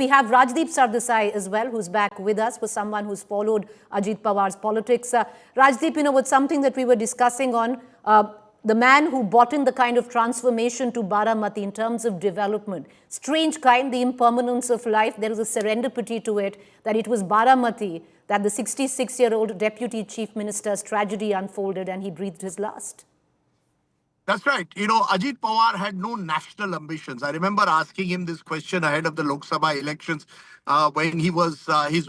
We have Rajdeep Sardesai as well, who's back with us, for someone who's followed Ajit Pawar's politics. Rajdeep, with something that we were discussing on, the man who brought in the kind of transformation to Baramati in terms of development. Strange kind, the impermanence of life. There is a serendipity to it, that it was Baramati that the 66-year-old Deputy Chief Minister's tragedy unfolded and he breathed his last. That's right. Ajit Pawar had no national ambitions. I remember asking him this question ahead of the Lok Sabha elections when his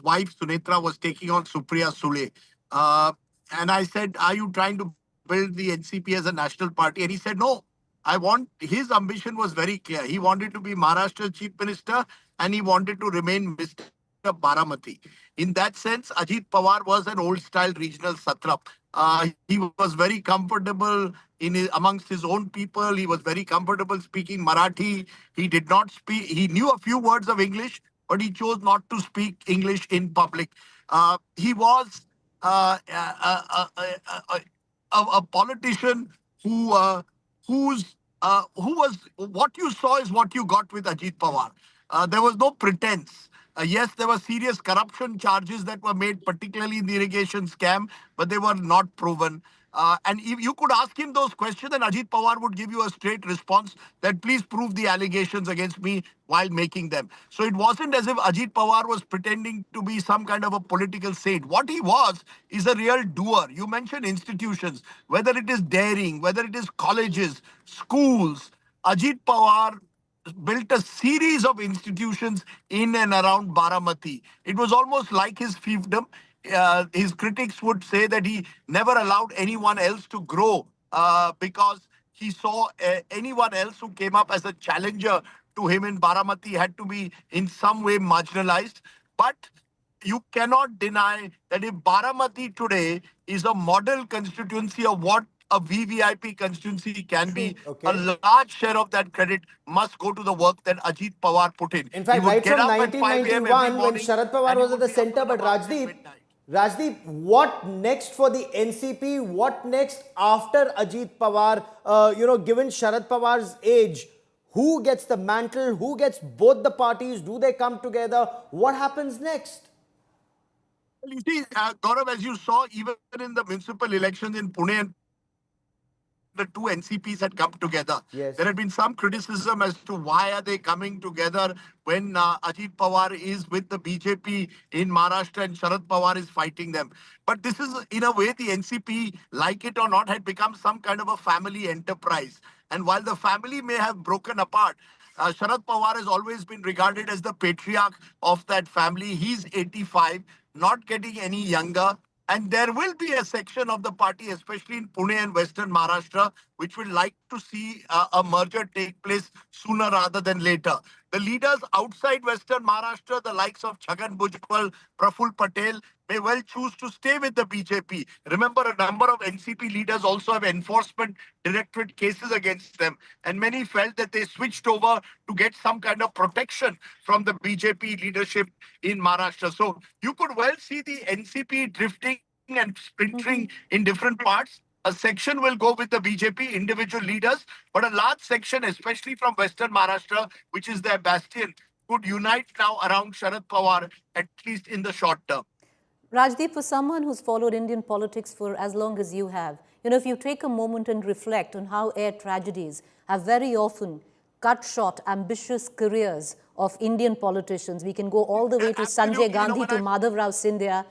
wife Sunetra was taking on Supriya Sule. And I said, are you trying to build the NCP as a national party? And he said, no. His ambition was very clear. He wanted to be Maharashtra Chief Minister and he wanted to remain Mr. Baramati. In that sense, Ajit Pawar was an old-style regional Satrap. He was very comfortable amongst his own people. He was very comfortable speaking Marathi. He did not speak. He knew a few words of English, but he chose not to speak English in public. He was a politician who was what you saw is what you got with Ajit Pawar. There was no pretense. Yes, there were serious corruption charges that were made, particularly in the irrigation scam, but they were not proven. And if you could ask him those questions, then Ajit Pawar would give you a straight response that please prove the allegations against me while making them. So it wasn't as if Ajit Pawar was pretending to be some kind of a political saint. What he was is a real doer. You mentioned institutions, whether it is dairying, whether it is colleges, schools. Ajit Pawar built a series of institutions in and around Baramati. It was almost like his fiefdom. His critics would say that he never allowed anyone else to grow because he saw anyone else who came up as a challenger to him in Baramati had to be in some way marginalized. But you cannot deny that if Baramati today is a model constituency of what a VVIP constituency can be, a large share of that credit must go to the work that Ajit Pawar put in. In fact, right from 1991, when Sharad Pawar was at the center, but Rajdeep, what next for the NCP? What next after Ajit Pawar? Given Sharad Pawar's age, who gets the mantle? Who gets both the parties? Do they come together? What happens next? Well, you see, Gaurav, as you saw, even in the municipal elections in Pune and the two NCPs had come together. Yes. There had been some criticism as to why are they coming together when Ajit Pawar is with the BJP in Maharashtra and Sharad Pawar is fighting them. But this is, in a way, the NCP, like it or not, had become some kind of a family enterprise. And while the family may have broken apart, Sharad Pawar has always been regarded as the patriarch of that family. He's 85, not getting any younger. And there will be a section of the party, especially in Pune and Western Maharashtra, which would like to see a merger take place sooner rather than later. The leaders outside Western Maharashtra, the likes of Chhagan Bhujbal, Praful Patel, may well choose to stay with the BJP. Remember, a number of NCP leaders also have enforcement directorate cases against them. And many felt that they switched over to get some kind of protection from the BJP leadership in Maharashtra. So you could well see the NCP drifting and splintering in different parts. A section will go with the BJP, individual leaders, but a large section, especially from Western Maharashtra, which is their bastion, could unite now around Sharad Pawar, at least in the short term. Rajdeep, for someone who's followed Indian politics for as long as you have, if you take a moment and reflect on how air tragedies have very often cut short ambitious careers of Indian politicians. We can go all the way to Sanjay Gandhi, to Madhavrao Scindia,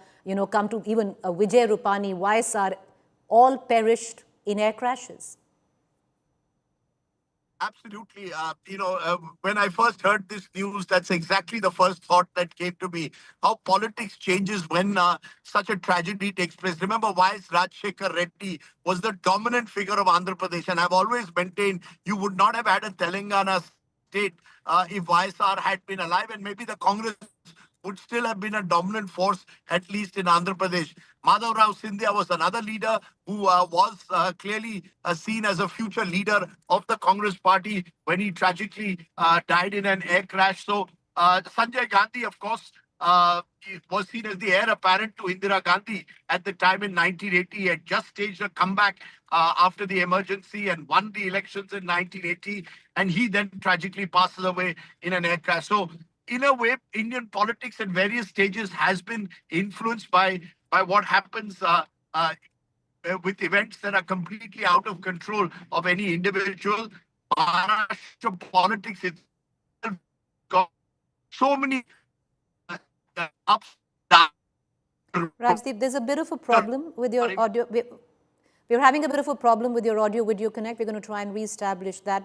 come to even Vijay Rupani, YSR, all perished in air crashes. Absolutely. When I first heard this news, that's exactly the first thought that came to me. How politics changes when such a tragedy takes place. Remember, YS Rajasekhara Reddy was the dominant figure of Andhra Pradesh. And I've always maintained you would not have had a Telangana state if YSR had been alive. And maybe the Congress would still have been a dominant force, at least in Andhra Pradesh. Madhavrao Scindia was another leader who was clearly seen as a future leader of the Congress party when he tragically died in an air crash. So Sanjay Gandhi, of course, was seen as the heir apparent to Indira Gandhi at the time in 1980. He had just staged a comeback after the emergency and won the elections in 1980. And he then tragically passes away in an air crash. So in a way, Indian politics at various stages has been influenced by what happens with events that are completely out of control of any individual. Maharashtra politics itself got so many ups and downs. Rajdeep, there's a bit of a problem with your audio. We're having a bit of a problem with your audio video connect. We're going to try and reestablish that.